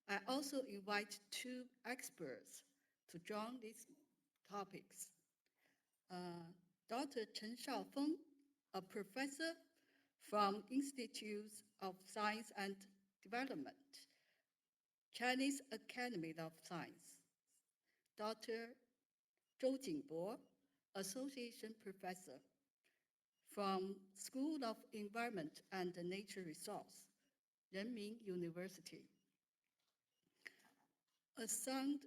I also invite two experts to join these topics. Dr. Chen Shaofeng, a professor from Institute of Science and Development, Chinese Academy of Science. Dr. Zhou Jingbo, Association Professor from School of Environment and Nature Resource, Renmin University. A sound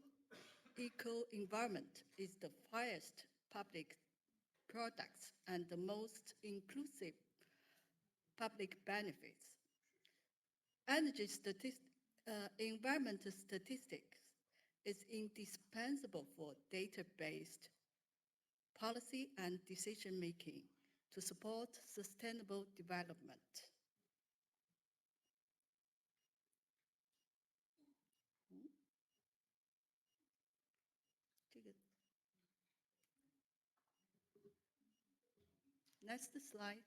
eco-environment is the highest public products and the most inclusive public benefits. Environmental statistics is indispensable for data-based policy and decision-making to support sustainable development. Next slide.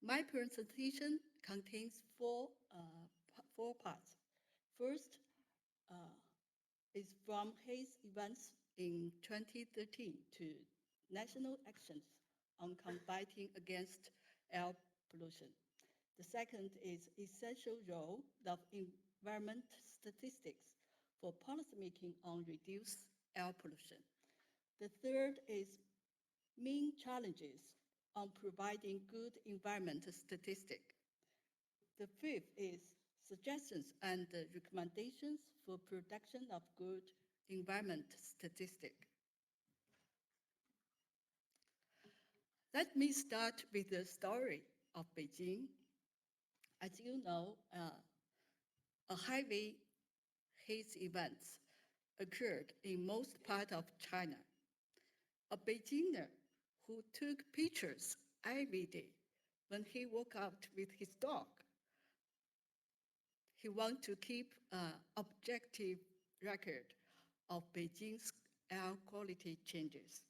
My presentation contains four parts. First is from haze events in 2013 to national actions on combating against air pollution. The second is essential role of environment statistics for policymaking on reduced air pollution. The third is main challenges on providing good environmental statistics. The fifth is suggestions and recommendations for production of good environment statistics. Let me start with the story of Beijing. As you know, a highway haze events occurred in most part of China. A Beijinger who took pictures every day when he woke up with his dog. He wants to keep an objective record of Beijing's air quality changes.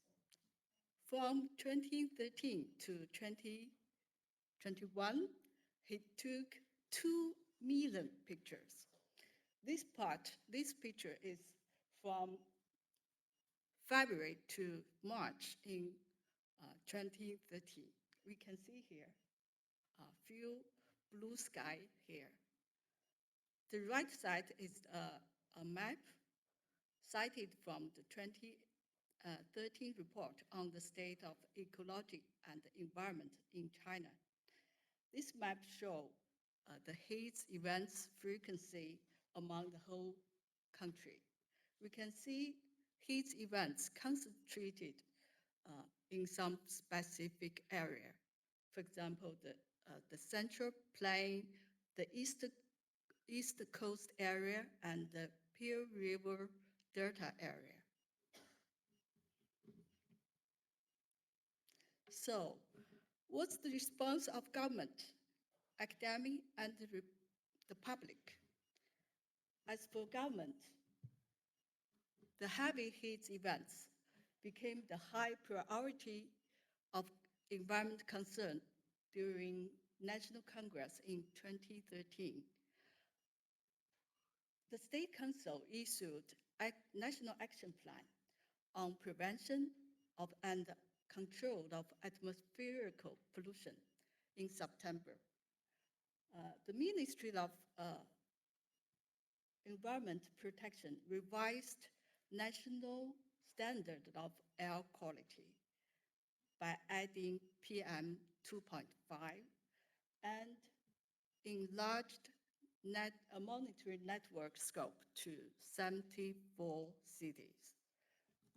From 2013 to 2021, he took 2 million pictures. This picture is from February to March in 2013. We can see here a few blue sky here. The right side is a map cited from the 2013 report on the state of ecology and environment in China. This map shows the haze events frequency among the whole country. We can see haze events concentrated in some specific area. For example, the Central Plain, the East Coast area, and the Pearl River Delta area. So, what's the response of government, academia, and the public? As for government, the heavy haze events became the high priority of environment concern during National Congress in 2013. The State Council issued a National Action Plan on prevention of and control of atmospheric pollution in September. The Ministry of Environment Protection revised national standard of air quality by adding PM 2.5 and enlarged monitoring network scope to 74 cities.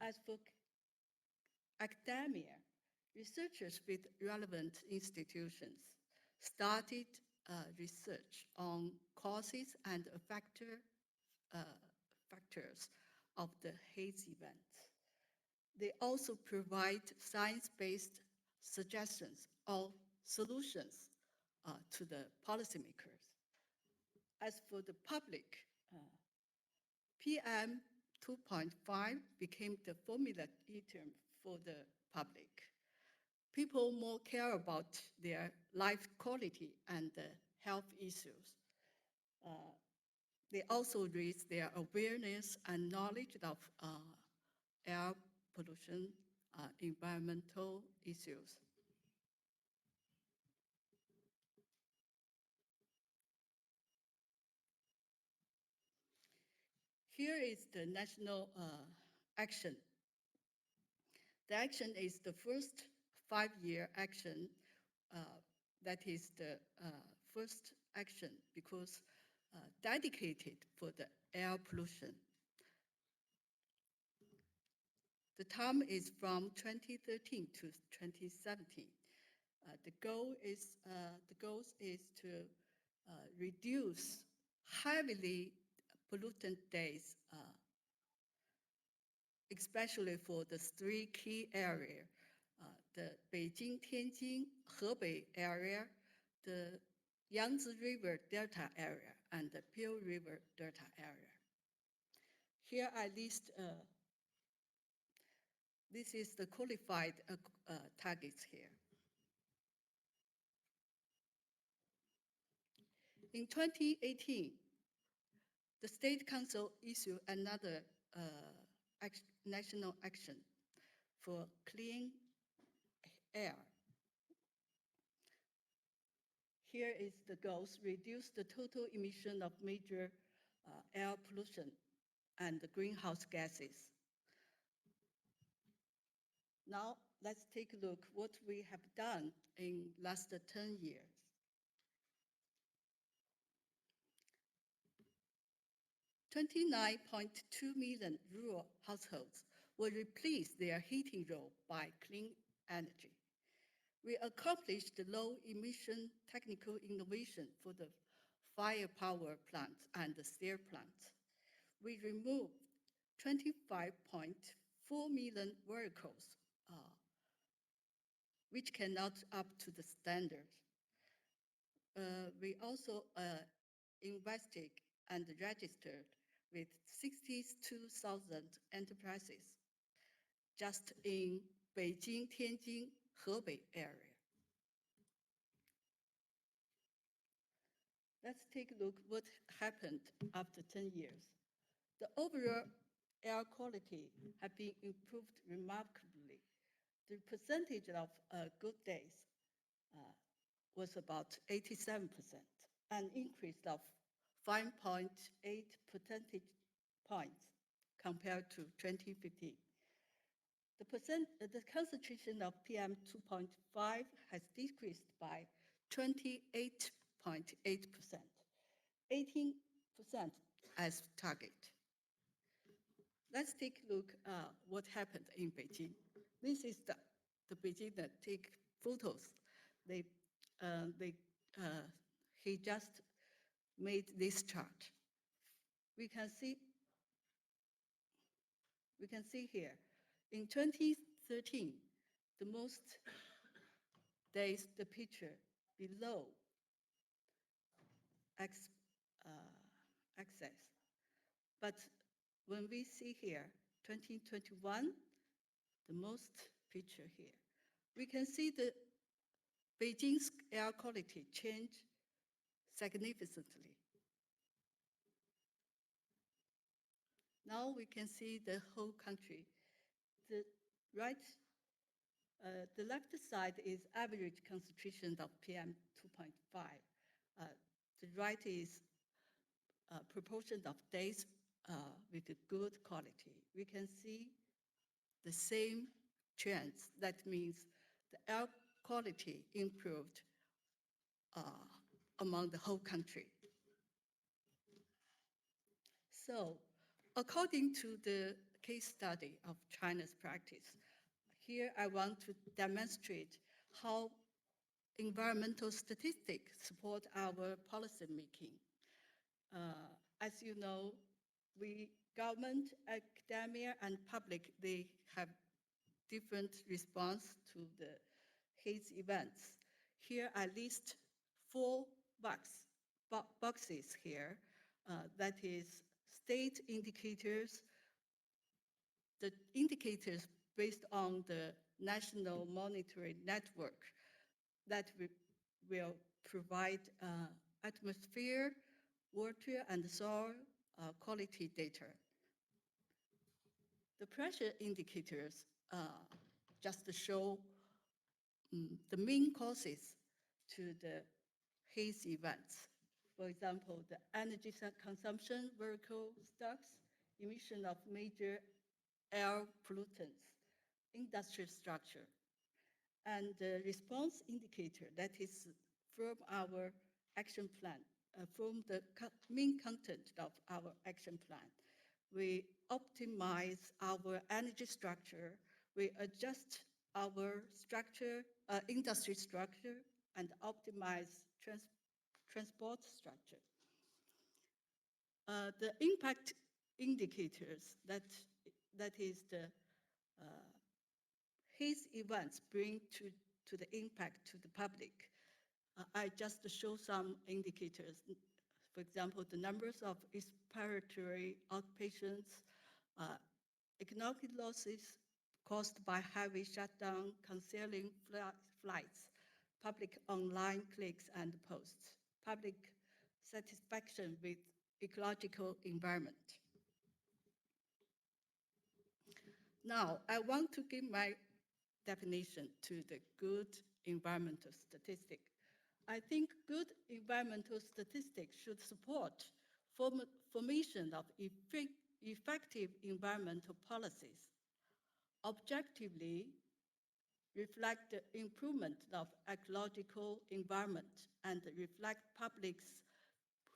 As for academia, researchers with relevant institutions started research on causes and factors of the haze events. They also provide science-based suggestions or solutions to the policymakers. As for the public, PM 2.5 became the formula term for the public. people more care about their life quality and health issues. They also raise their awareness and knowledge of air pollution, environmental issues. Here is the national action. The action is the first 5-year action. That is the first action because dedicated for the air pollution. The term is from 2013 to 2017. The goal is to reduce heavily pollutant days, especially for the 3 key areas, the Beijing, Tianjin, Hebei area, the Yangtze River Delta area, and the Pearl River Delta area. Here I list, this is the qualified targets here. In 2018, the State Council issued another national action for clean air. Here is the goals: reduce the total emission of major air pollution and the greenhouse gases. Now let's take a look what we have done in last 10 years. 29.2 million rural households will replace their heating role by clean energy. We accomplished the low emission technical innovation for the fire power plants and the steel plants. We removed 25.4 million vehicles which cannot up to the standard. We also invested and registered with 62,000 enterprises just in Beijing, Tianjin, Hebei area. Let's take a look what happened after 10 years. The overall air quality have been improved remarkably. The percentage of good days was about 87%, an increase of 5.8 percentage points compared to 2015. The concentration of PM2.5 has decreased by 28.8%, 18% as target. Let's take a look what happened in Beijing. This is the Beijing that take photos. He just made this chart. We can see here, in 2013, the most days the picture below axis. But when we see here, 2021, the most picture here, we can see the Beijing's air quality change significantly. Now we can see the whole country. The left side is average concentration of PM2.5. The right is proportion of days with good quality. We can see the same trends. That means the air quality improved among the whole country. So, according to the case study of China's practice, here I want to demonstrate how environmental statistics support our policy making. As you know, government, academia, and public, they have different response to the haze events. Here I list 4 boxes here. That is state indicators, the indicators based on the national monitoring network that will provide atmosphere, water, and soil quality data. The pressure indicators just show the main causes to the haze events. For example, the energy consumption, vehicle stocks, emission of major air pollutants, industrial structure, and the response indicator that is from our action plan, from the main content of our action plan. We optimize our energy structure, we adjust our structure, industry structure, and optimize transport structure. The impact indicators, that is the haze events bring to the impact to the public. I just show some indicators. For example, the numbers of respiratory outpatients, economic losses caused by heavy shutdown, canceling flights, public online clicks and posts, public satisfaction with ecological environment. Now, I want to give my definition to the good environmental statistic. I think good environmental statistics should support formation of effective environmental policies, objectively reflect the improvement of ecological environment and reflect public's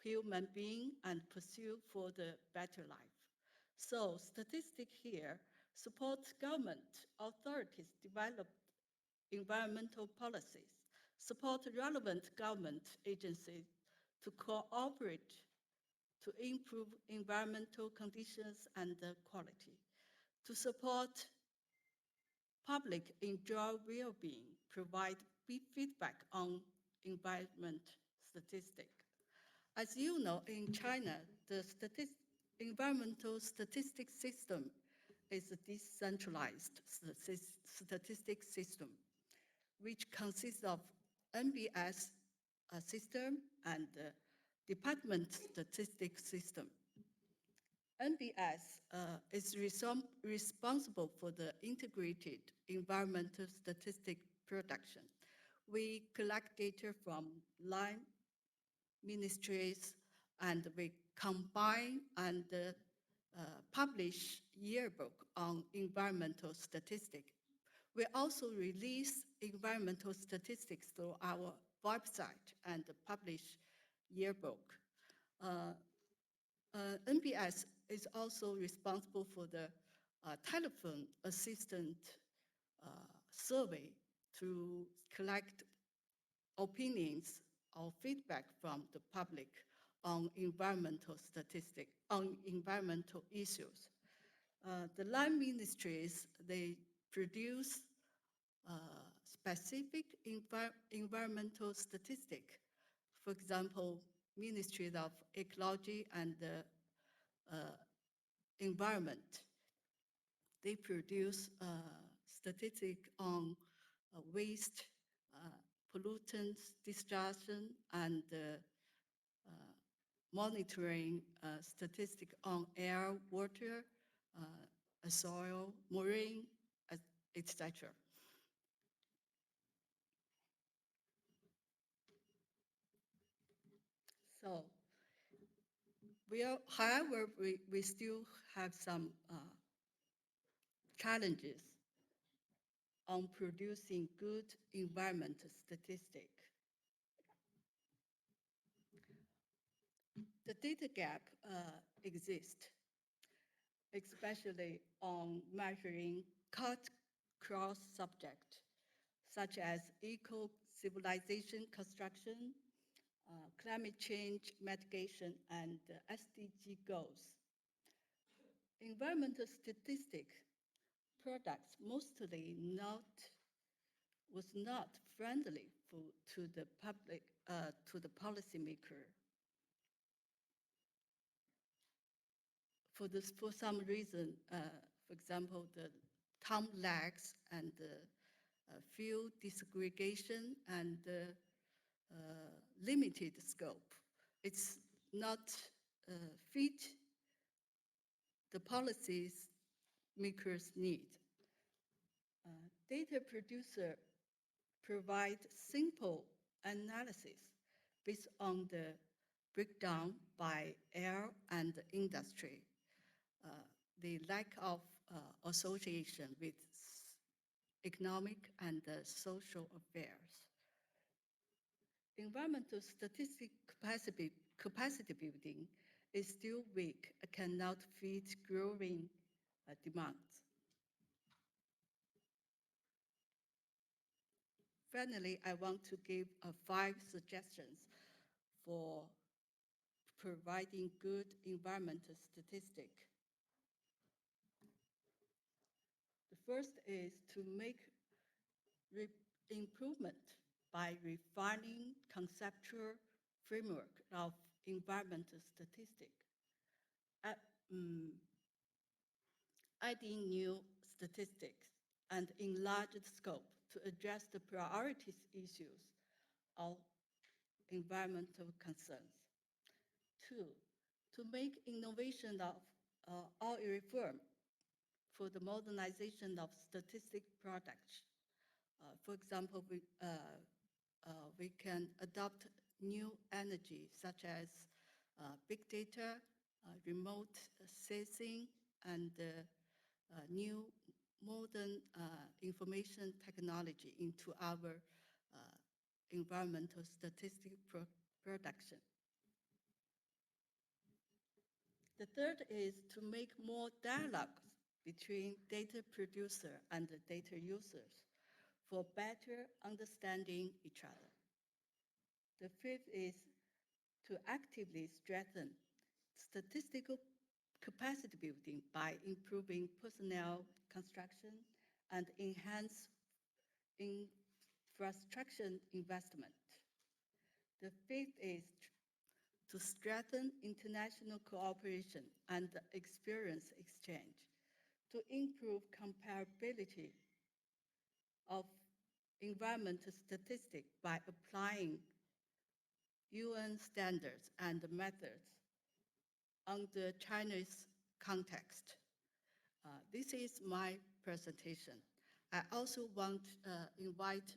human being and pursue for the better life. So statistics here supports government authorities develop environmental policies, support relevant government agencies to cooperate to improve environmental conditions and quality, to support public enjoy well-being, provide feedback on environment statistics. As you know, in China, the environmental statistics system is a decentralized statistics system, which consists of NBS system and department statistics system. NBS is responsible for the integrated environmental statistic production. We collect data from line ministries and we combine and publish yearbook on environmental statistics. We also release environmental statistics through our website and publish yearbook. NBS is also responsible for the telephone assistant survey to collect opinions or feedback from the public on environmental statistics, on environmental issues. The line ministries, they produce specific environmental statistics. For example, Ministry of Ecology and Environment, they produce statistics on waste, pollutants, discharge, and monitoring statistics on air, water, soil, marine, etc. So, however, we still have some challenges on producing good environmental statistics. The data gap exists, especially on measuring cross subject, such as eco-civilization construction, climate change mitigation, and SDG goals. Environmental statistic products was not friendly to the public, to the policymaker. For some reason, for example, the time lags and fuel desegregation and limited scope. It's not fit the policies makers need. Data producer provide simple analysis based on the breakdown by air and industry, the lack of association with economic and social affairs. Environmental statistic capacity building is still weak and cannot feed growing demands. Finally, I want to give 5 suggestions for providing good environmental statistic. The first is to make improvement by refining conceptual framework of environmental statistic, adding new statistics and enlarged scope to address the priorities issues of environmental concerns. 2, to make innovation of all reform for the modernization of statistic products. For example, we can adopt new energy such as big data, remote sensing, and new modern information technology into our environmental statistic production. The third is to make more dialogue between data producer and the data users for better understanding each other. The fifth is to actively strengthen statistical capacity building by improving personnel construction and enhance infrastructure investment. The fifth is to strengthen international cooperation and experience exchange to improve comparability of environmental statistics by applying UN standards and methods under China's context. This is my presentation. I also want to invite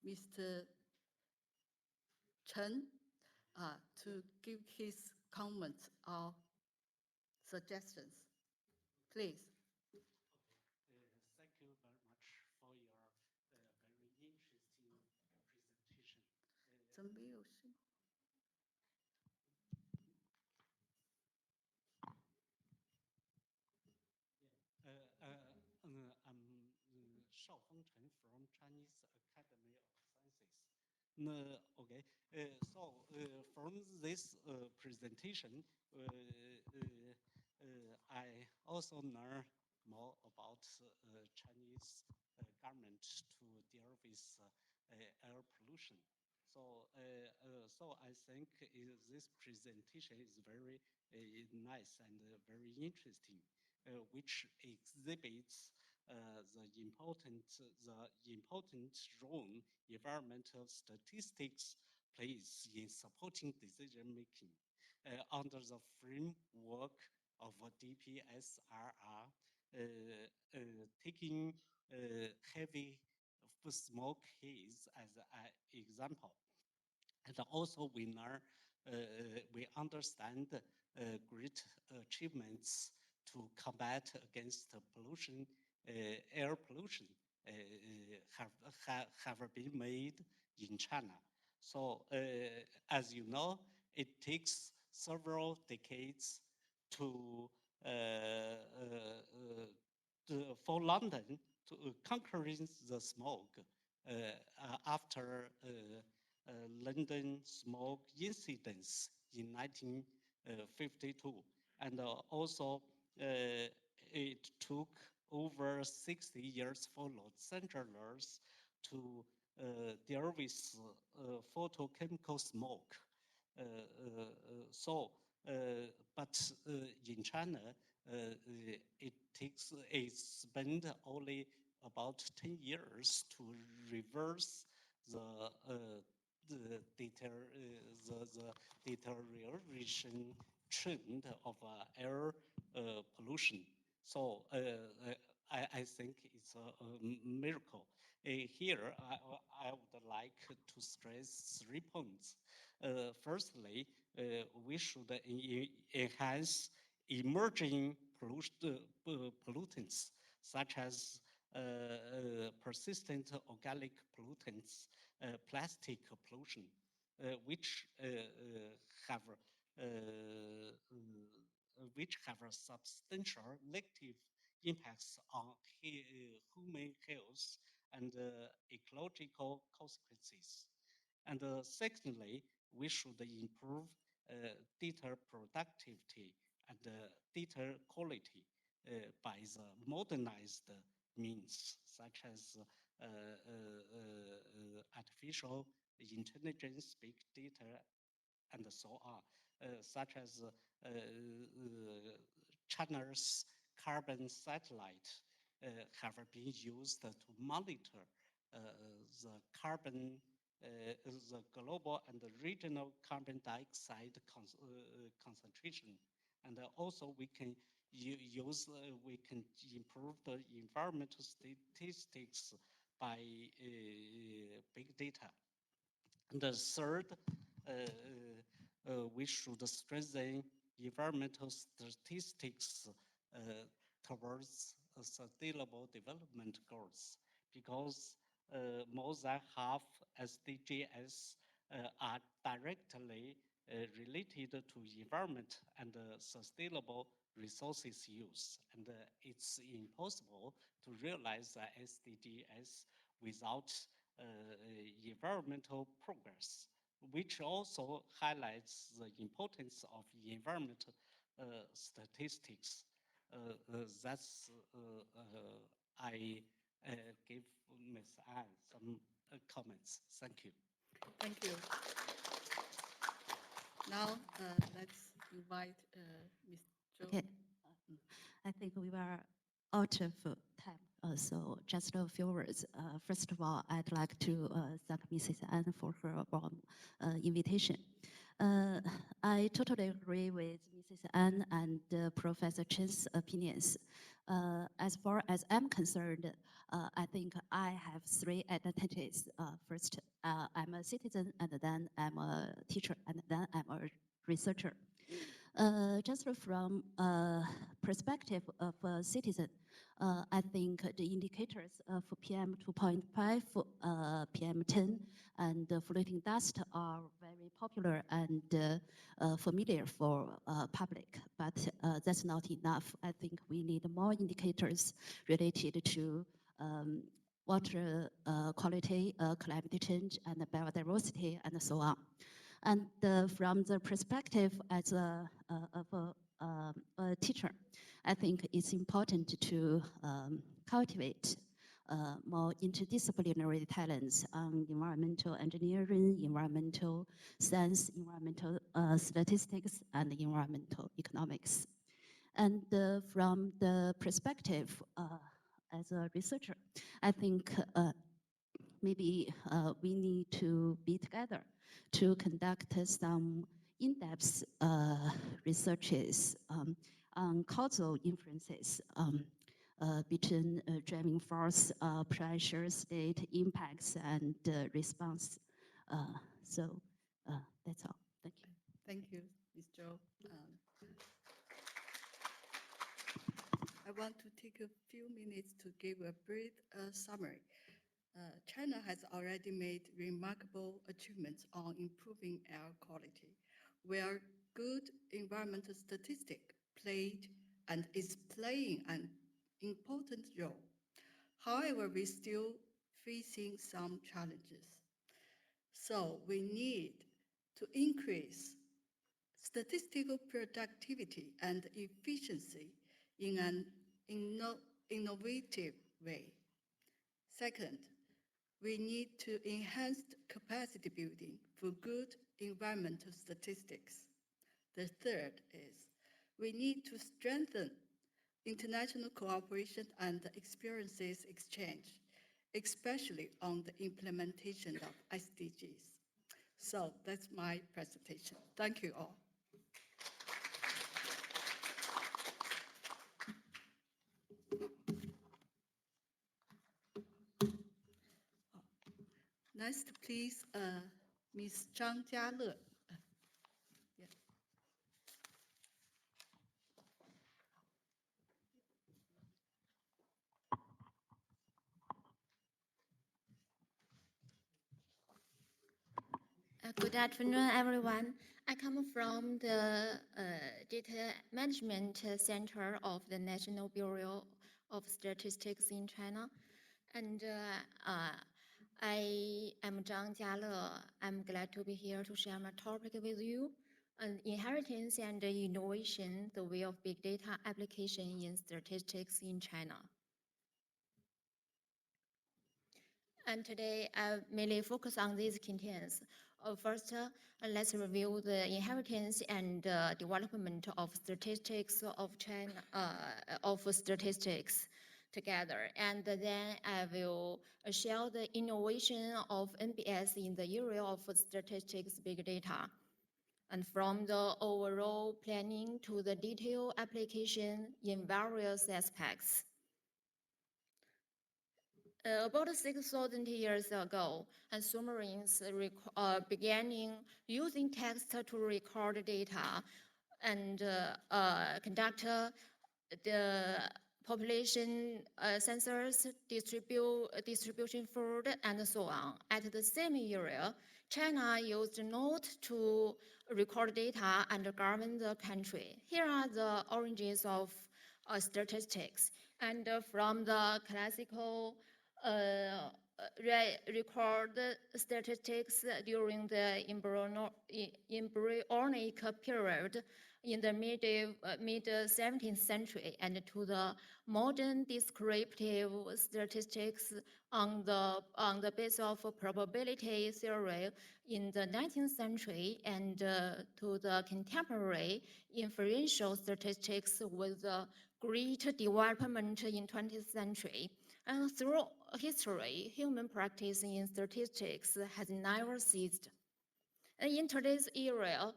Mr. Chen to give his comments or suggestions. Please. Thank you very much for your very interesting presentation. 怎么没有声？ I'm Shao Fengchen from Chinese Academy of Sciences. Okay, from this presentation, I also learned more about Chinese government to deal with air pollution. So I think this presentation is very nice and very interesting, which exhibits the important role environmental statistics plays in supporting decision making under the framework of DPSRR, taking heavy smoke haze as an example. And also we understand great achievements to combat against pollution, air pollution have been made in China. So as you know, it takes several decades to for London to conquering the smoke after London smoke incidents in 1952. And also it took over 60 years for Los Angeles to deal with photochemical smoke. But in China, it spent only about 10 years to reverse the the, the deterioration trend of air pollution. So I think it's a miracle. Here, I would like to stress 3 points. Firstly, we should enhance emerging pollutants such as persistent organic pollutants, plastic pollution, which have which have a substantial negative impacts on human health and ecological consequences. And secondly, we should improve data productivity and data quality by the modernized means, such as artificial intelligence, big data, and so on, such as China's carbon satellite have been used to monitor the carbon, the global and the regional carbon dioxide concentration. And also we can we can improve the environmental statistics by big data. And the third, we should strengthen environmental statistics towards sustainable development goals, because more than half SDGs are directly related to environment and sustainable resources use. And it's impossible to realize the SDGs without environmental progress, which also highlights the importance of environmental statistics. That's I give Ms. Anne some comments. Thank you. Thank you. Now, let's invite Ms. Zhou. Okay. I think we were out of time, so just a few words. First of all, I'd like to thank Mrs. Anne for her warm invitation. I totally agree with Mrs. Anne and Professor Chen's opinions. As far as I'm concerned, I think I have three identities. First, I'm a citizen, and then I'm a teacher, and then I'm a researcher. Just from perspective of a citizen, I think the indicators for PM 2.5, PM10, and floating dust are very popular and familiar for public, but that's not enough. I think we need more indicators related to water quality, climate change, and biodiversity, and so on. And from the perspective as of a teacher, I think it's important to cultivate more interdisciplinary talents on environmental engineering, environmental science, environmental statistics, and environmental economics. And from the perspective as a researcher, I think maybe we need to be together to conduct some in-depth researches on causal inferences between driving force, pressure, state, impacts, and response. So that's all. Thank you. Thank you, Ms. Zhou. I want to take a few minutes to give a brief summary. China has already made remarkable achievements on improving air quality, where good environmental statistics played and is playing an important role. However, we're still facing some challenges. So we need to increase statistical productivity and efficiency in an innovative way. Second, we need to enhance capacity building for good environmental statistics. The third is we need to strengthen international cooperation and experiences exchange, especially on the implementation of SDGs. So that's my presentation. Thank you all. Next, please, Ms. Zhang Jiale. Yeah. Good afternoon, everyone. I come from the Data Management Center of the National Bureau of Statistics in China. And I am Zhang Jiale. I'm glad to be here to share my topic with you. Inheritance and innovation, the way of big data application in statistics in China. And today, I mainly focus on these contents. First, let's review the inheritance and development of statistics of China, of statistics together. And then I will share the innovation of NBS in the area of statistics big data. And from the overall planning to the detailed application in various aspects. About 6,000 years ago, submarines began using text to record data and conduct the population census, distribution food, and so on. At the same era, China used notes to record data and govern the country. Here are the origins of statistics. And from the classical record statistics during the embryonic period in the mid-17th century and to the modern descriptive statistics on the basis of probability theory in the 19th century and to the contemporary inferential statistics with the great development in 20th century. And through history, human practice in statistics has never ceased. And in today's era,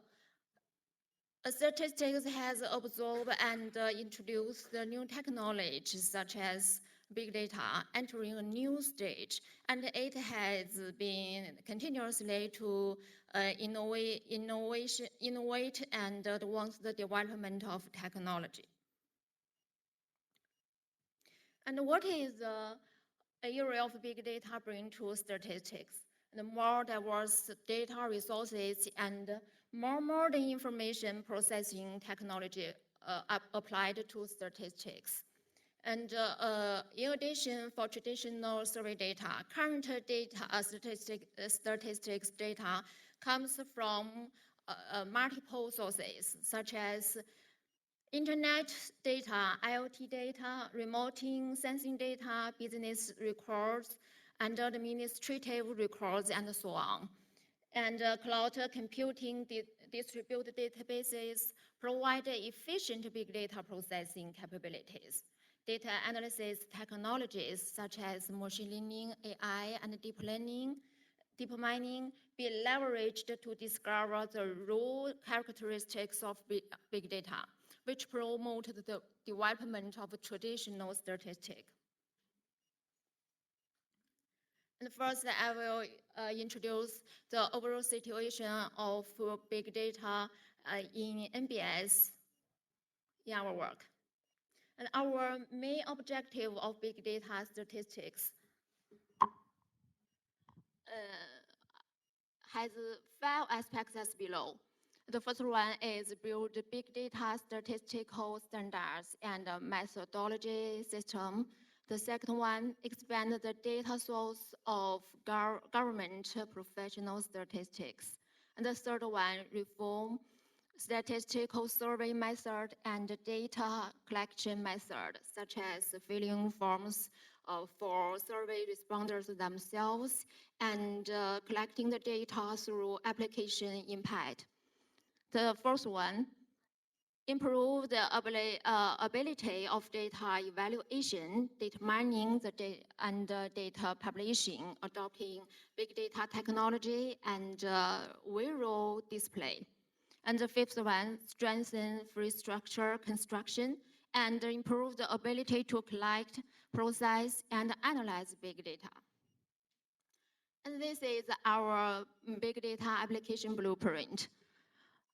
statistics has absorbed and introduced the new technologies such as big data entering a new stage, and it has been continuously to innovate and advance the development of technology. And what is the area of big data bring to statistics? The more diverse data resources and more modern information processing technology applied to statistics. And in addition, for traditional survey data, current data statistics data comes from multiple sources, such as Internet data, IoT data, remote sensing data, business records, and administrative records, and so on. And cloud computing distributed databases provide efficient big data processing capabilities. Data analysis technologies such as machine learning, AI, and deep mining be leveraged to discover the raw characteristics of big data, which promote the development of traditional statistics. And first, I will introduce the overall situation of big data in NBS in our work. And our main objective of big data statistics has 5 aspects as below. The first one is build big data statistical standards and methodology system. The second one, expand the data source of government professional statistics. And the third one, reform statistical survey method and data collection method, such as filling forms for survey responders themselves and collecting the data through application impact. The first one, improve the ability of data evaluation, data mining, and data publishing, adopting big data technology and visual display. And the fifth one, strengthen free structure construction and improve the ability to collect, process, and analyze big data. And this is our big data application blueprint.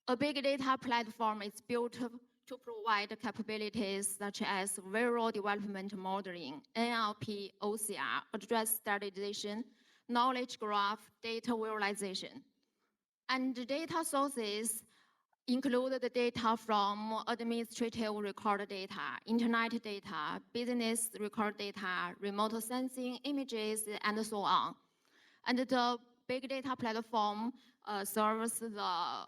A big data platform is built to provide capabilities such as visual development modeling, NLP, OCR, address standardization, knowledge graph, data visualization. And the data sources include the data from administrative record data, internet data, business record data, remote sensing images, and so on. And the big data platform serves the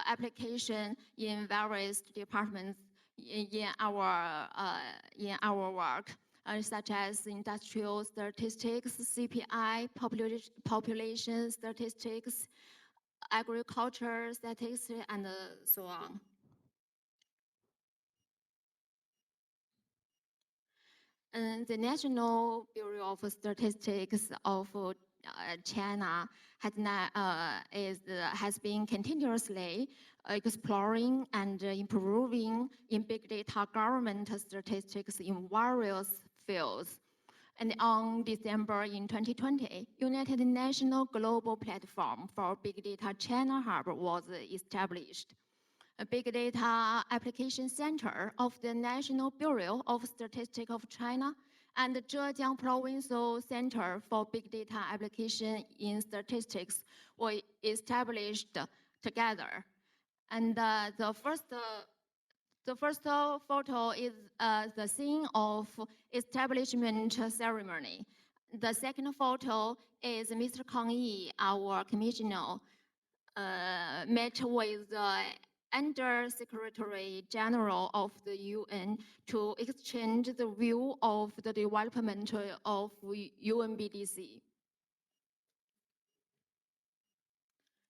application in various departments in our work, such as industrial statistics, CPI, population statistics, agriculture statistics, and so on. And the National Bureau of Statistics of China has been continuously exploring and improving in big data government statistics in various fields. And on December in 2020, United Nations Global Platform for Big Data China Hub was established. A Big Data Application Center of the National Bureau of Statistics of China and the Zhejiang Provincial Center for Big Data Application in Statistics were established together. And the first photo is the scene of establishment ceremony. The second photo is Mr. Kang Yi, our commissioner, met with the Under Secretary General of the UN to exchange the view of the development of UNBDC.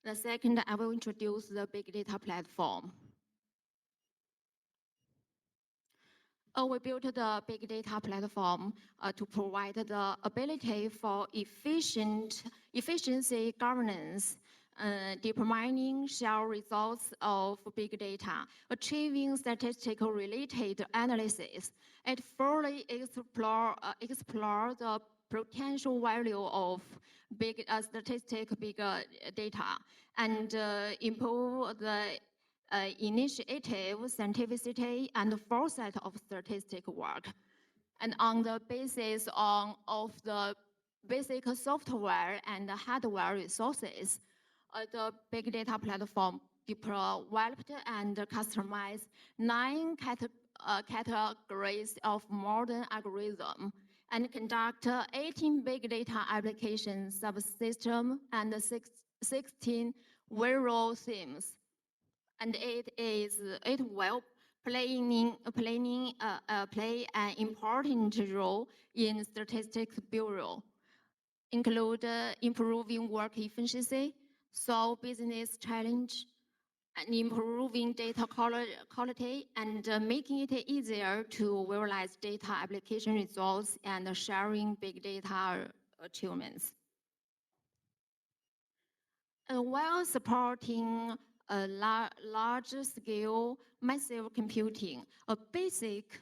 The second, I will introduce the big data platform. We built the big data platform to provide the ability for efficiency governance, deep mining, share results of big data, achieving statistical related analysis. It fully explore the potential value of big data and improve the initiative, scientificity, and foresight of statistic work. And on the basis of the basic software and hardware resources, the big data platform developed and customized 9 categories of modern algorithm and conduct 18 big data application subsystems and 16 visual themes. And it will play an important role in statistics bureau, include improving work efficiency, solve business challenge, and improving data quality, and making it easier to visualize data application results and sharing big data achievements. While supporting a large-scale massive computing, a basic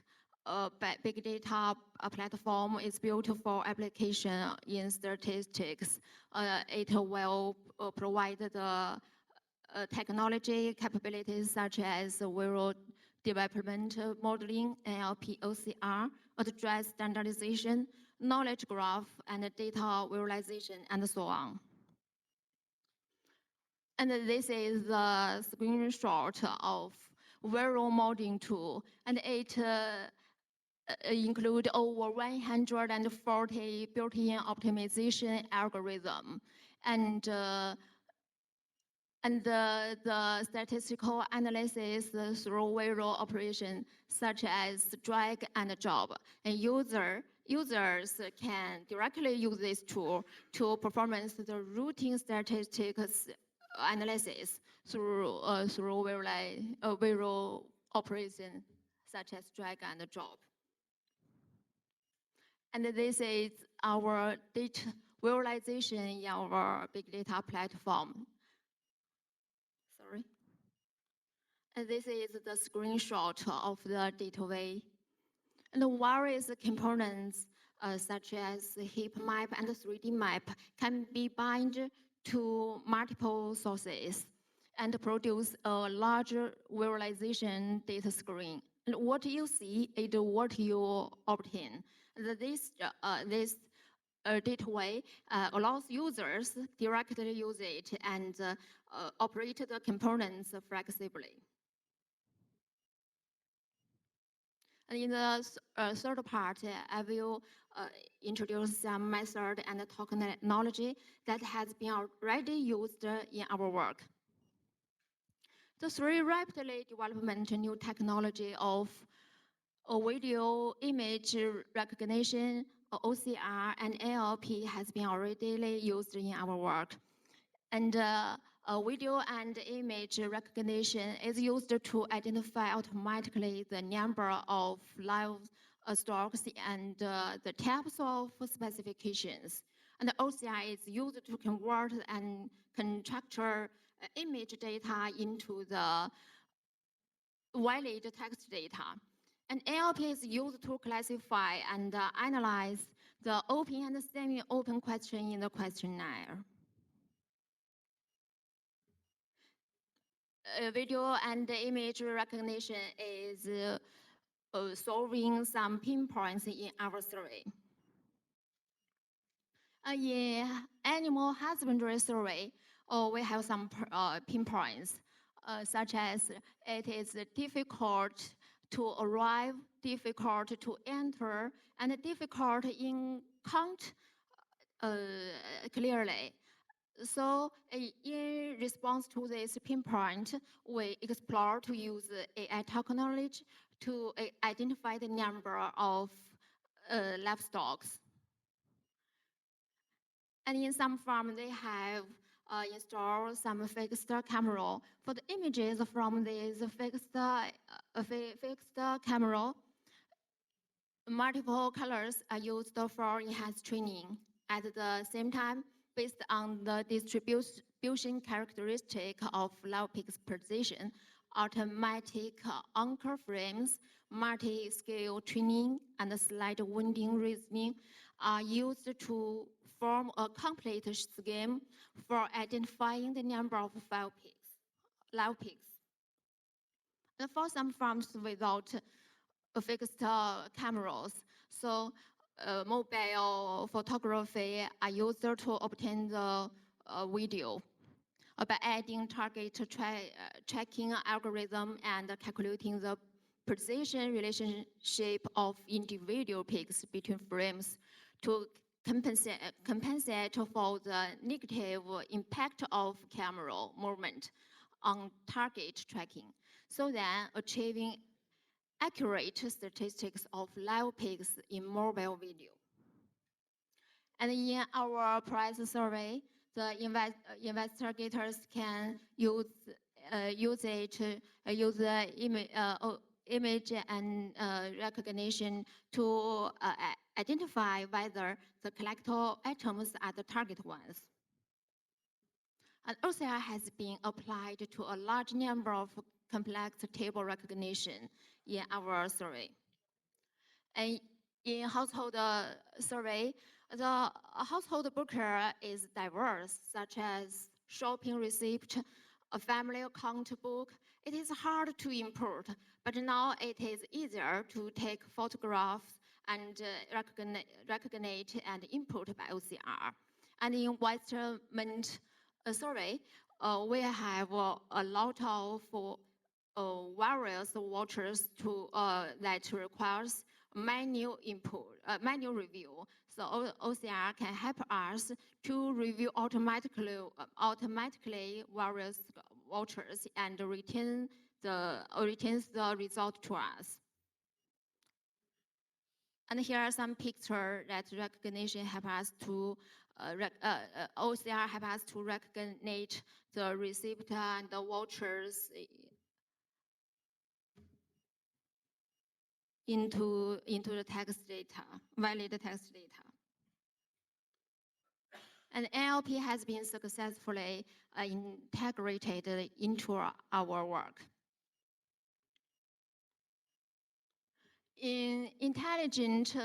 big data platform is built for application in statistics. It will provide the technology capabilities such as visual development modeling, NLP, OCR, address standardization, knowledge graph, and data visualization, and so on. And this is the screenshot of visual modeling tool, and it include over 140 built-in optimization algorithm, and the statistical analysis through visual operation such as drag and drop. And users can directly use this tool to perform the routine statistics analysis through visual operation such as drag and drop. And this is our data visualization in our big data platform. Sorry. And this is the screenshot of the dataway. And the various components, such as heap map and 3D map, can be bound to multiple sources and produce a larger visualization data screen. And what you see is what you obtain. This dataway allows users directly use it and operate the components flexibly. And in the third part, I will introduce some method and technology that has been already used in our work. The three rapidly development new technology of video image recognition, OCR, and NLP has been already used in our work. And video and image recognition is used to identify automatically the number of livestock and the types of specifications. And the OCR is used to convert and structure image data into the valid text data. And NLP is used to classify and analyze the open and semi-open question in the questionnaire. Video and image recognition is solving some pinpoints in our survey. In animal husbandry survey, we have some pinpoints, such as it is difficult to arrive, difficult to enter, and difficult in count clearly. So in response to this pinpoint, we explore to use AI technology to identify the number of livestock. And in some farms, they have installed some fixed camera. For the images from this fixed camera, multiple colors are used for enhanced training. At the same time, based on the distribution characteristic of live pig's position, automatic anchor frames, multi-scale training, and slide winding reasoning are used to form a complete scheme for identifying the number of live pigs. And for some farms without fixed cameras, so mobile photography are used to obtain the video by adding target tracking algorithm and calculating the position relationship of individual pigs between frames to compensate for the negative impact of camera movement on target tracking, so then achieving accurate statistics of live pigs in mobile video. And in our price survey, the investigators can use the image and recognition to identify whether the collector items are the target ones. And OCR has been applied to a large number of complex table recognition in our survey. And in household survey, the household booker is diverse, such as shopping receipt, a family account book. It is hard to import, but now it is easier to take photographs and recognize and input by OCR. And in Westernment survey, we have a lot of various watchers that requires manual input, manual review. So OCR can help us to review automatically various watchers and returns the result to us. And here are some pictures that recognition help us to OCR help us to recognize the receipt and the vouchers into the text data, valid text data. And NLP has been successfully integrated into our work. In intelligent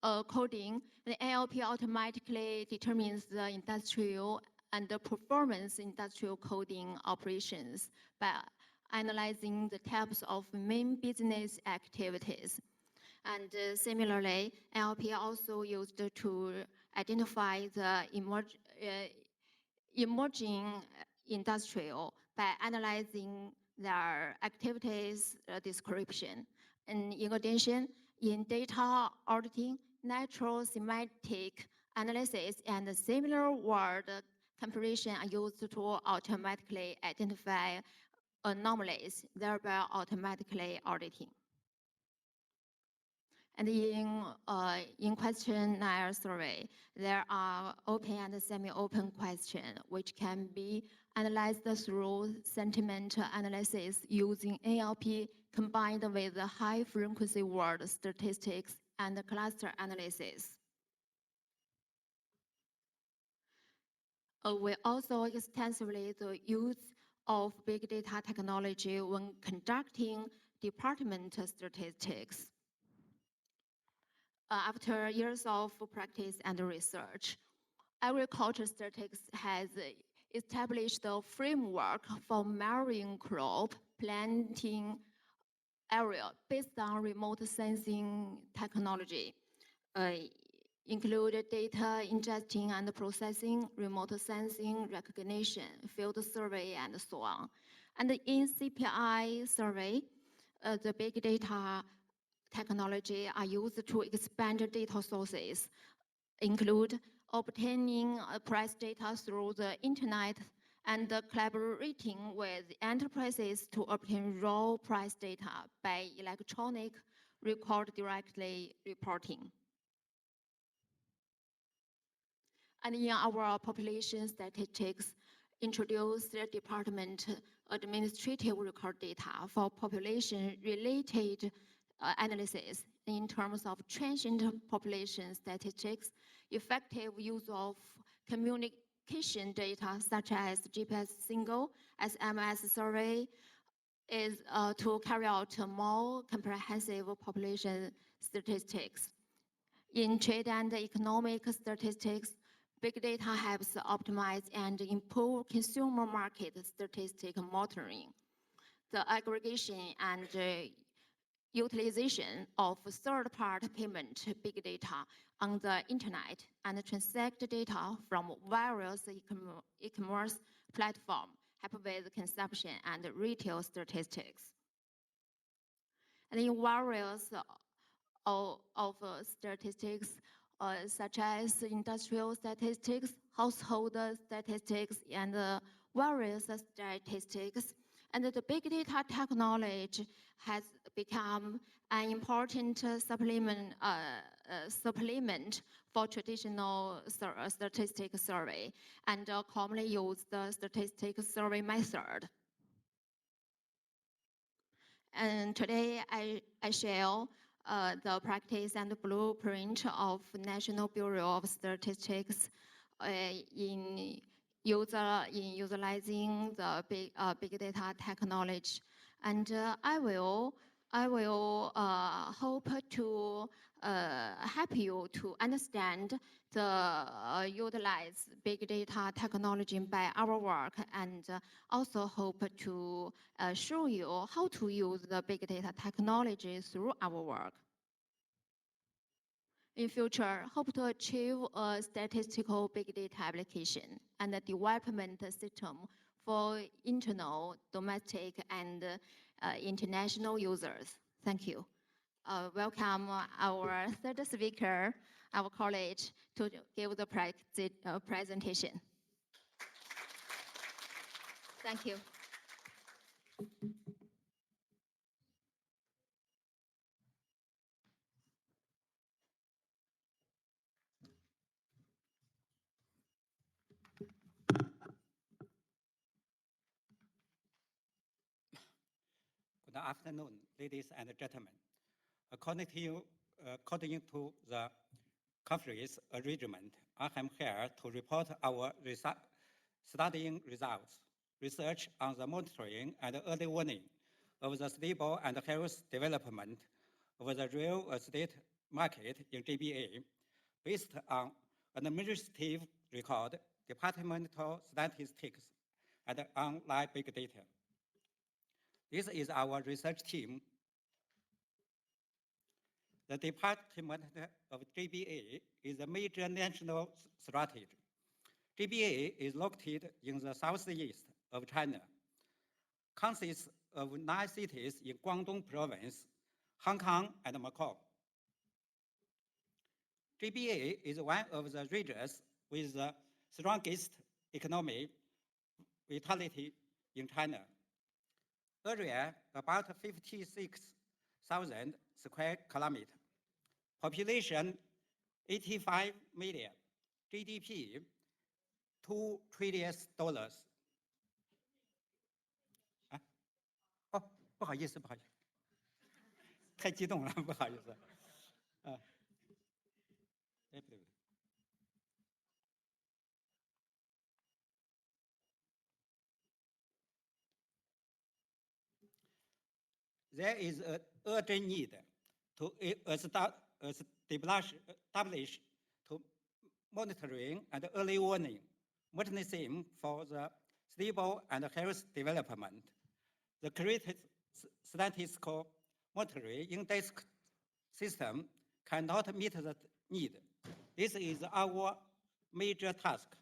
coding, the NLP automatically determines the industrial and the performance industrial coding operations by analyzing the types of main business activities. And similarly, NLP also used to identify the emerging industrial by analyzing their activities description. And in addition, in data auditing, natural semantic analysis and similar word comparison are used to automatically identify anomalies, thereby automatically auditing. And in questionnaire survey, there are open and semi-open questions which can be analyzed through sentiment analysis using NLP combined with high-frequency word statistics and cluster analysis. We also extensively the use of big data technology when conducting department statistics. After years of practice and research, agriculture statistics has established a framework for measuring crop planting area based on remote sensing technology, include data ingesting and processing, remote sensing, recognition, field survey, and so on. And in CPI survey, the big data technology are used to expand data sources, include obtaining price data through the internet and collaborating with enterprises to obtain raw price data by electronic record directly reporting. And in our population statistics, introduce the department administrative record data for population-related analysis in terms of transient population statistics, effective use of communication data such as GPS single, SMS survey, is to carry out more comprehensive population statistics. In trade and economic statistics, big data helps optimize and improve consumer market statistic monitoring. The aggregation and utilization of third-party payment big data on the internet and transact data from various e-commerce platforms help with consumption and retail statistics. And in various of statistics, such as industrial statistics, household statistics, and various statistics. And the big data technology has become an important supplement for traditional statistic survey and commonly used the statistic survey method. And today I share the practice and the blueprint of National Bureau of Statistics in utilizing the big data technology, and I will hope to help you to understand the utilize big data technology by our work, and also hope to show you how to use the big data technology through our work. In future, hope to achieve a statistical big data application and a development system for internal, domestic, and international users. Thank you. Welcome our third speaker, our college, to give the presentation. Thank you. Good afternoon, ladies and gentlemen. According to the conference arrangement, I am here to report our studying results, research on the monitoring and early warning of the stable and healthy development of the real estate market in GBA, based on an administrative record, departmental statistics, and online big data. This is our research team. The Department of GBA is a major national strategy. GBA is located in the southeast of China, consists of 9 cities in Guangdong province, Hong Kong, and Macau. GBA is one of the regions with the strongest economic vitality in China. Area about 56,000 square kilometers. Population 85 million. GDP $2 trillion. 不好意思，太激动了，不好意思。不对。There is an urgent need to establish to monitoring and early warning mechanism for the stable and healthy development. The created statistical monitoring index system cannot meet the need. This is our major task.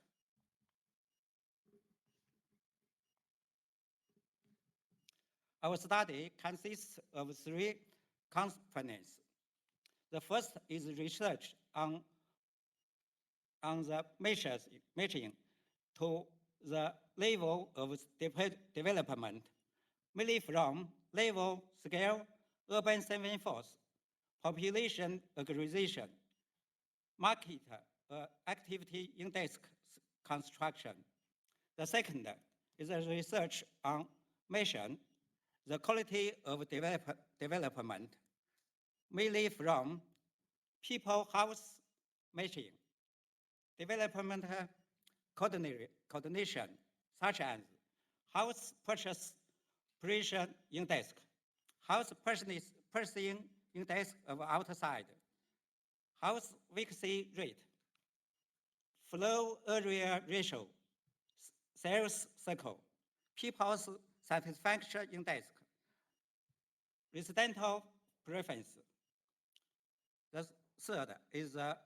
Our study consists of 3 components. The first is research on the measuring to the level of development, mainly from level, scale, urban saving force, population aggregation, market activity index construction. The second is a research on measuring the quality of development, mainly from people house measuring, development coordination, such as house purchase pressure index, house purchasing index of outside, house vacancy rate, flow area ratio, sales cycle, people's satisfaction index, residential preference. The third is the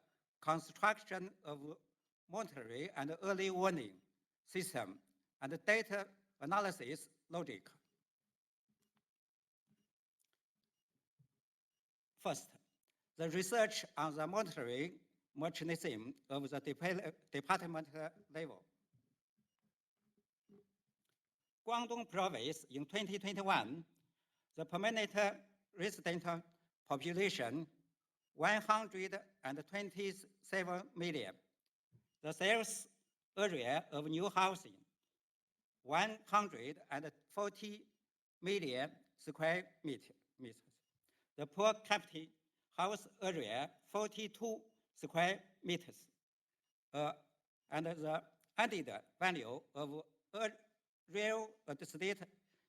construction of monitoring and early warning system and data analysis logic. First, the research on the monitoring mechanism of the department level. Guangdong province in 2021, the permanent resident population 127 million. The sales area of new housing 140 million square meters. The per capita house area 42 square meters. And the added value of real estate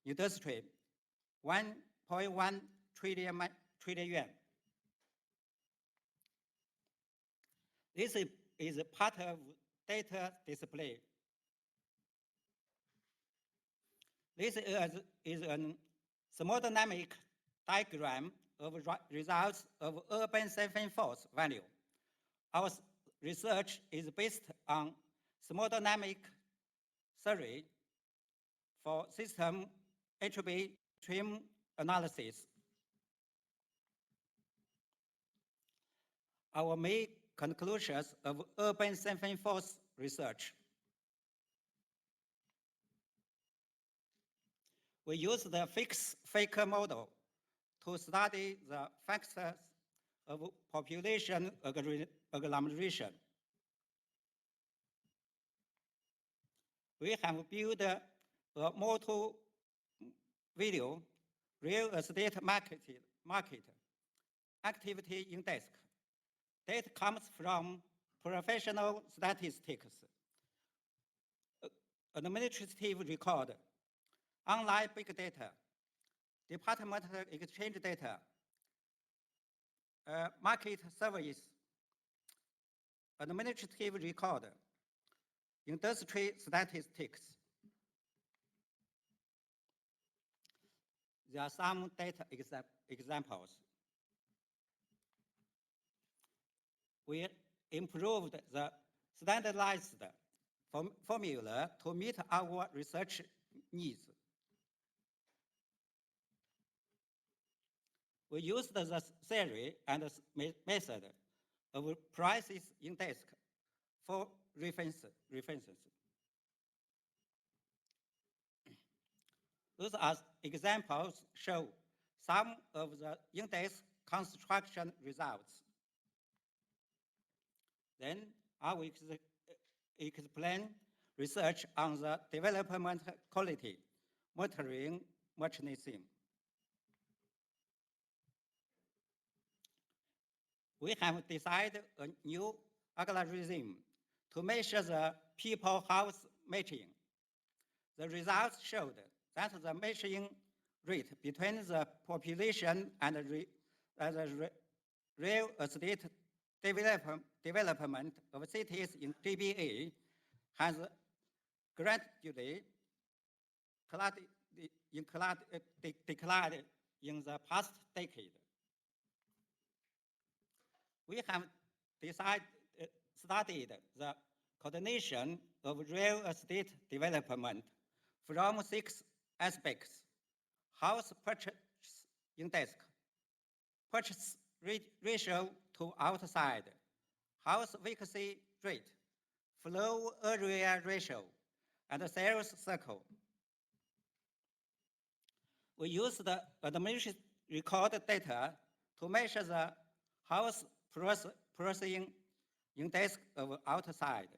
industry 1.1 trillion yuan. This is part of data display. This is a thermodynamic diagram of results of urban saving force value. Our research is based on thermodynamic theory for system attribute stream analysis. Our main conclusions of urban saving force research. We use the fake model to study the factors of population agglomeration. We have built a multi-video real estate market activity index. Data comes from professional statistics, administrative record, online big data, department exchange data, market surveys, administrative record, industry statistics. There are some data examples. We improved the standardized formula to meet our research needs. We used the theory and method of prices index for references. Those as examples show some of the index construction results. Then I will explain research on the development quality monitoring mechanism. We have decided a new algorithm to measure the people house matching. The results showed that the matching rate between the population and the real estate development of cities in GBA has gradually declined in the past decade. We have studied the coordination of real estate development from 6 aspects: house purchase index, purchase ratio to outside, house vacancy rate, flow area ratio, and sales cycle. We use the administrative record data to measure the house pricing index of outside.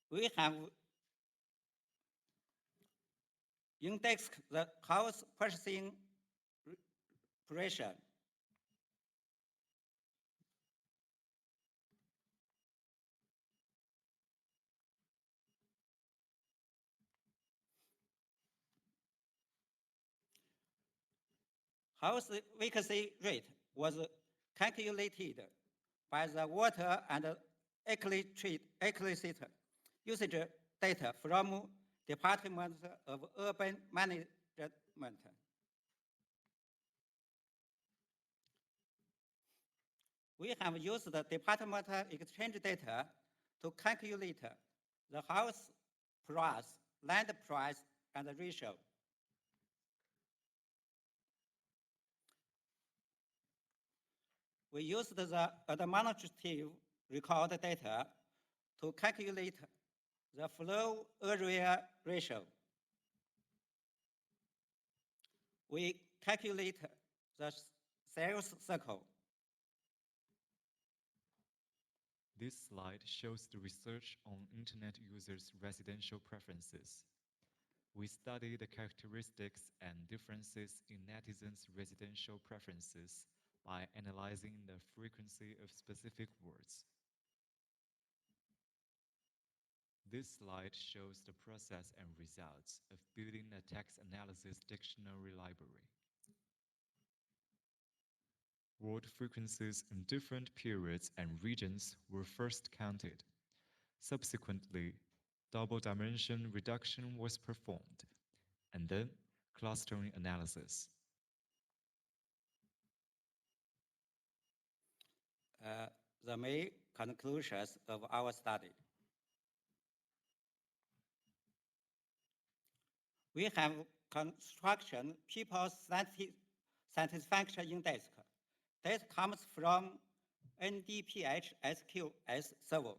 We have indexed the house purchasing pressure. House vacancy rate was calculated by the water and electricity usage data from Department of Urban Management. We have used the department exchange data to calculate the house price, land price, and the ratio. We used the administrative record data to calculate the flow area ratio. We calculate the sales cycle. This slide shows the research on internet users' residential preferences. We study the characteristics and differences in netizens' residential preferences by analyzing the frequency of specific words. This slide shows the process and results of building a text analysis dictionary library. Word frequencies in different periods and regions were first counted. Subsequently, double dimension reduction was performed, and then clustering analysis. The main conclusions of our study. We have construction people's satisfaction index. That comes from NBS-SQS server.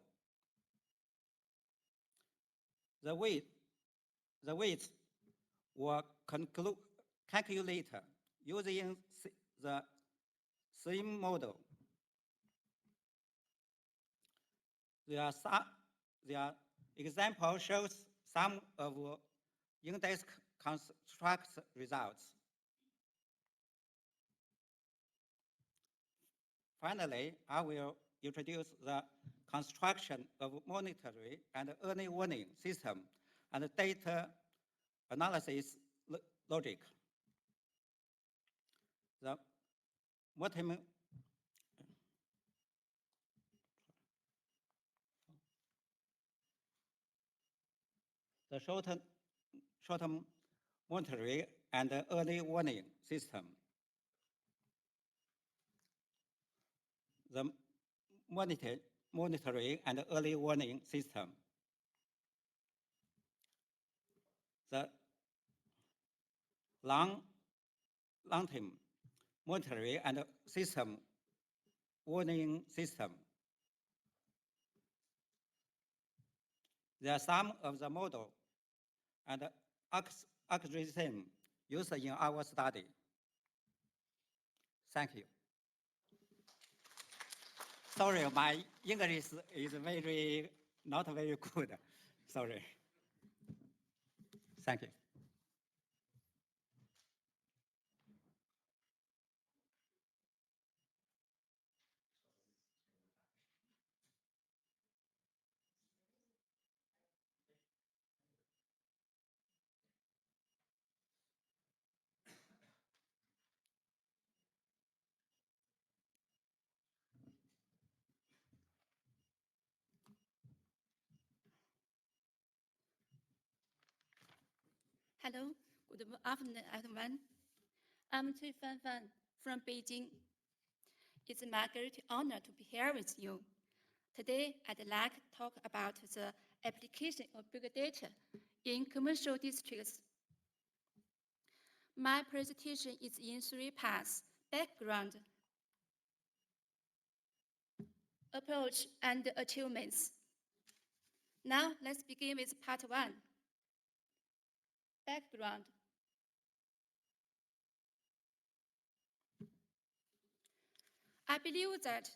The weights were calculated using the same model. The example shows some of in-desk construct results. Finally, I will introduce the construction of monetary and early warning system and data analysis logic. The short-term monitoring and early warning system. The monitoring and early warning system. The long-term monitoring and system warning system. The sum of the model and algorithm used in our study. Thank you. Sorry, my English is not very good. Sorry. Thank you. Hello, good afternoon, everyone. I'm Cui Fanfan from Beijing. It's my great honor to be here with you. Today, I'd like to talk about the application of big data in commercial districts. My presentation is in 3 parts: background, approach, and achievements. Now, let's begin with part 1. Background. I believe that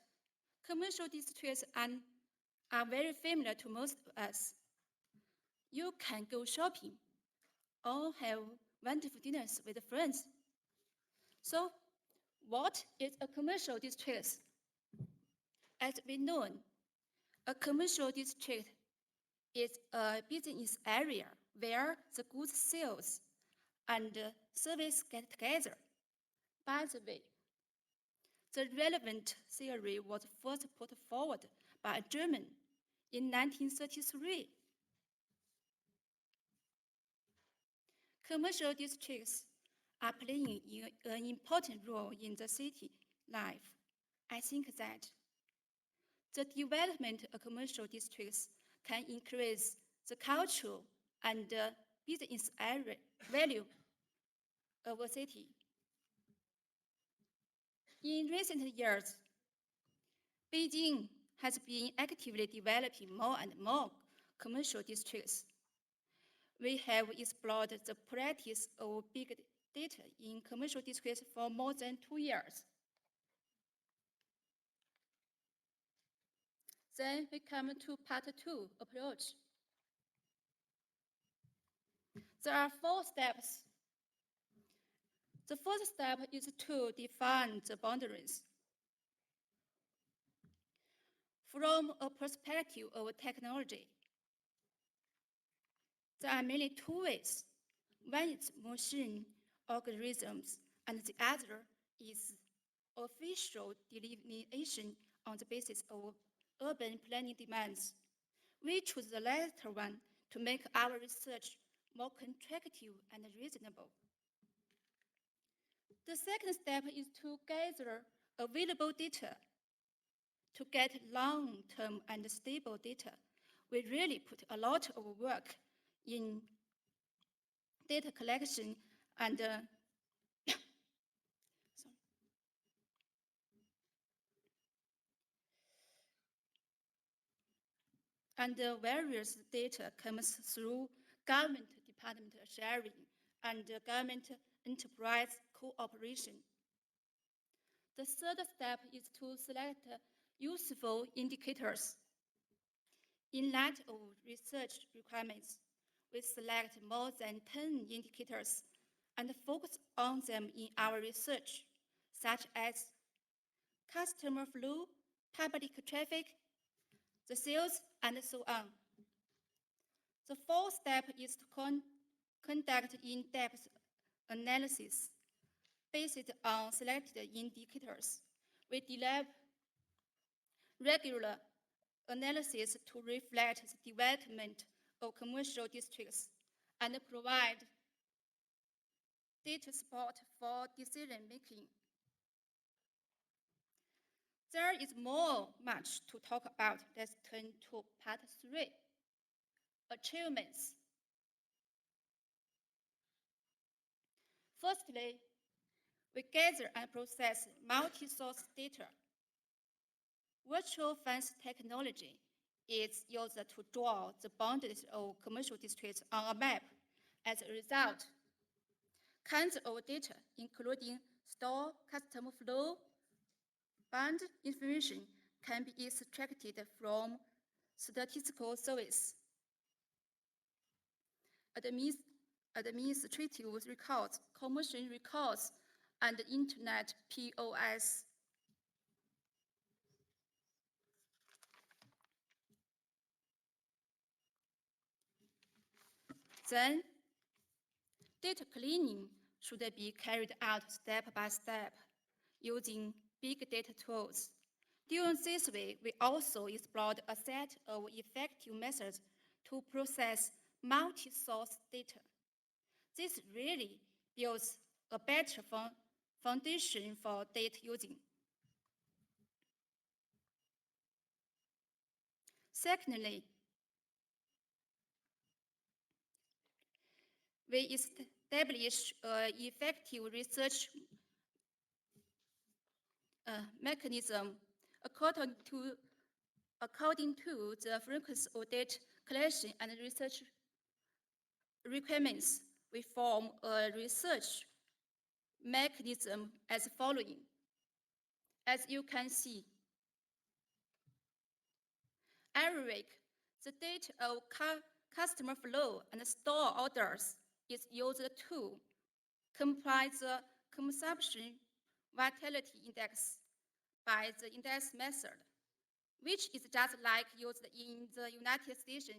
commercial districts are very familiar to most of us. You can go shopping or have wonderful dinners with friends. So, what is a commercial district? As we know, a commercial district is a business area where the goods sales and service get together. By the way, the relevant theory was first put forward by a German in 1933. Commercial districts are playing an important role in the city life. I think that the development of commercial districts can increase the cultural and business value of a city. In recent years, Beijing has been actively developing more and more commercial districts. We have explored the practice of big data in commercial districts for more than 2 years. Then we come to part 2, approach. There are 4 steps. The first step is to define the boundaries. From a perspective of technology, there are mainly 2 ways. One is machine algorithms, and the other is official delineation on the basis of urban planning demands. We choose the latter one to make our research more contractive and reasonable. The second step is to gather available data. To get long-term and stable data, we really put a lot of work in data collection and various data comes through government department sharing and government enterprise cooperation. The third step is to select useful indicators. In light of research requirements, we select more than 10 indicators and focus on them in our research, such as customer flow, public traffic, the sales, and so on. The fourth step is to conduct in-depth analysis based on selected indicators. We develop regular analysis to reflect the development of commercial districts and provide data support for decision making. There is much to talk about. Let's turn to part 3, achievements. Firstly, we gather and process multi-source data. Virtual fence technology is used to draw the boundaries of commercial districts on a map. As a result, kinds of data, including store, customer flow, and information, can be extracted from statistical service, administrative records, commercial records, and internet POS. Then, data cleaning should be carried out step by step using big data tools. During this way, we also explored a set of effective methods to process multi-source data. This really builds a better foundation for data using. Secondly, we establish an effective research mechanism according to the frequency of data collection and research requirements. We form a research mechanism as following. As you can see, every week, the data of customer flow and store orders is used to compile the consumption vitality index by the index method, which is just like used in the United States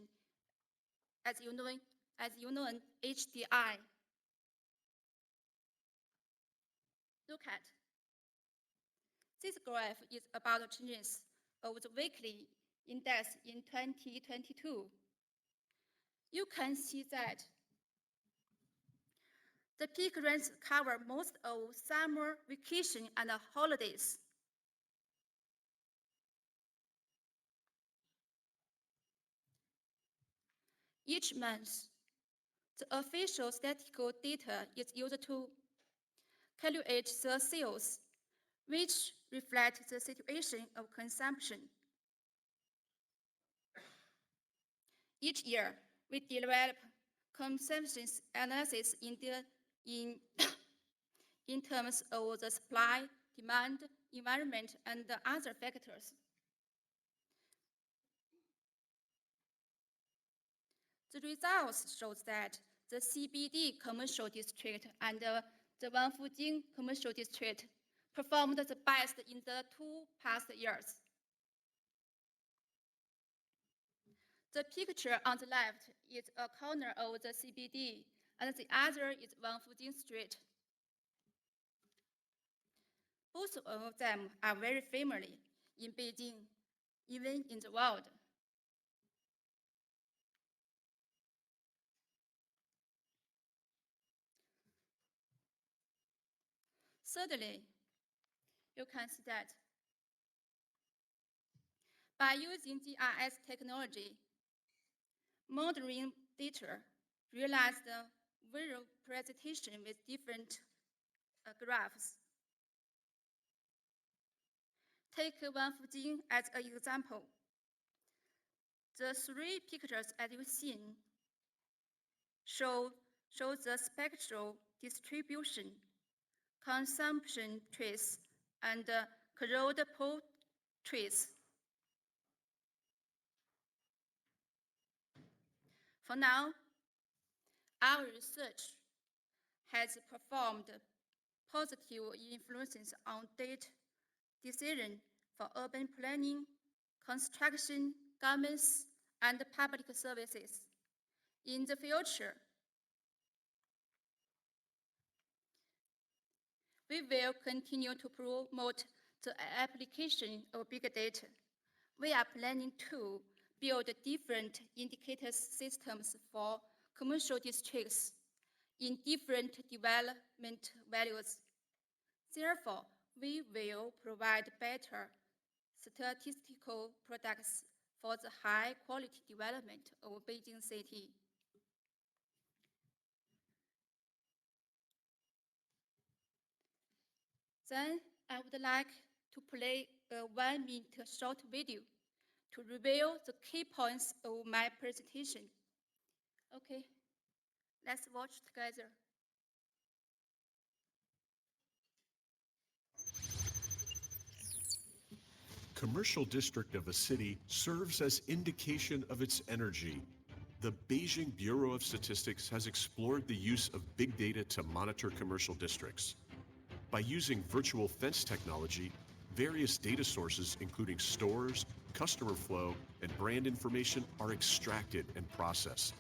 as you know an HDI. Look at this graph is about changes of the weekly index in 2022. You can see that the peak rates cover most of summer vacation and holidays. Each month, the official statistical data is used to calculate the sales, which reflect the situation of consumption. Each year, we develop consumption analysis in terms of the supply, demand, environment, and other factors. The results show that the CBD commercial district and the Wangfujing commercial district performed the best in the 2 past years. The picture on the left is a corner of the CBD, and the other is Wangfujing Street. Both of them are very famous in Beijing, even in the world. Thirdly, you can see that by using GIS technology, modeling data realized the visual presentation with different graphs. Take Wangfujing as an example. The 3 pictures as you've seen show the spectral distribution, consumption trace, and corrode pole trace. For now, our research has performed positive influences on data decision for urban planning, construction, governments, and public services. In the future, we will continue to promote the application of big data. We are planning to build different indicator systems for commercial districts in different development values. Therefore, we will provide better statistical products for the high-quality development of Beijing City. Then I would like to play a 1-minute short video to reveal the key points of my presentation. Okay, let's watch together. Commercial district of a city serves as indication of its energy. The Beijing Bureau of Statistics has explored the use of big data to monitor commercial districts. By using virtual fence technology, various data sources, including stores, customer flow, and brand information, are extracted and processed.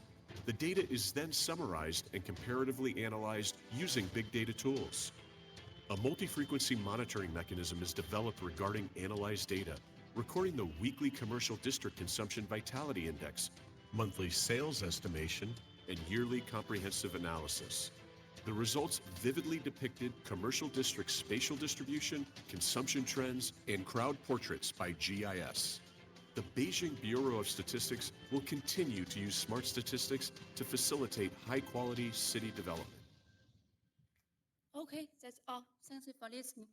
The data is then summarized and comparatively analyzed using big data tools. A multi-frequency monitoring mechanism is developed regarding analyzed data, recording the weekly commercial district consumption vitality index, monthly sales estimation, and yearly comprehensive analysis. The results vividly depicted commercial district spatial distribution, consumption trends, and crowd portraits by GIS. The Beijing Bureau of Statistics will continue to use smart statistics to facilitate high-quality city development. Okay, that's all. Thank you for listening.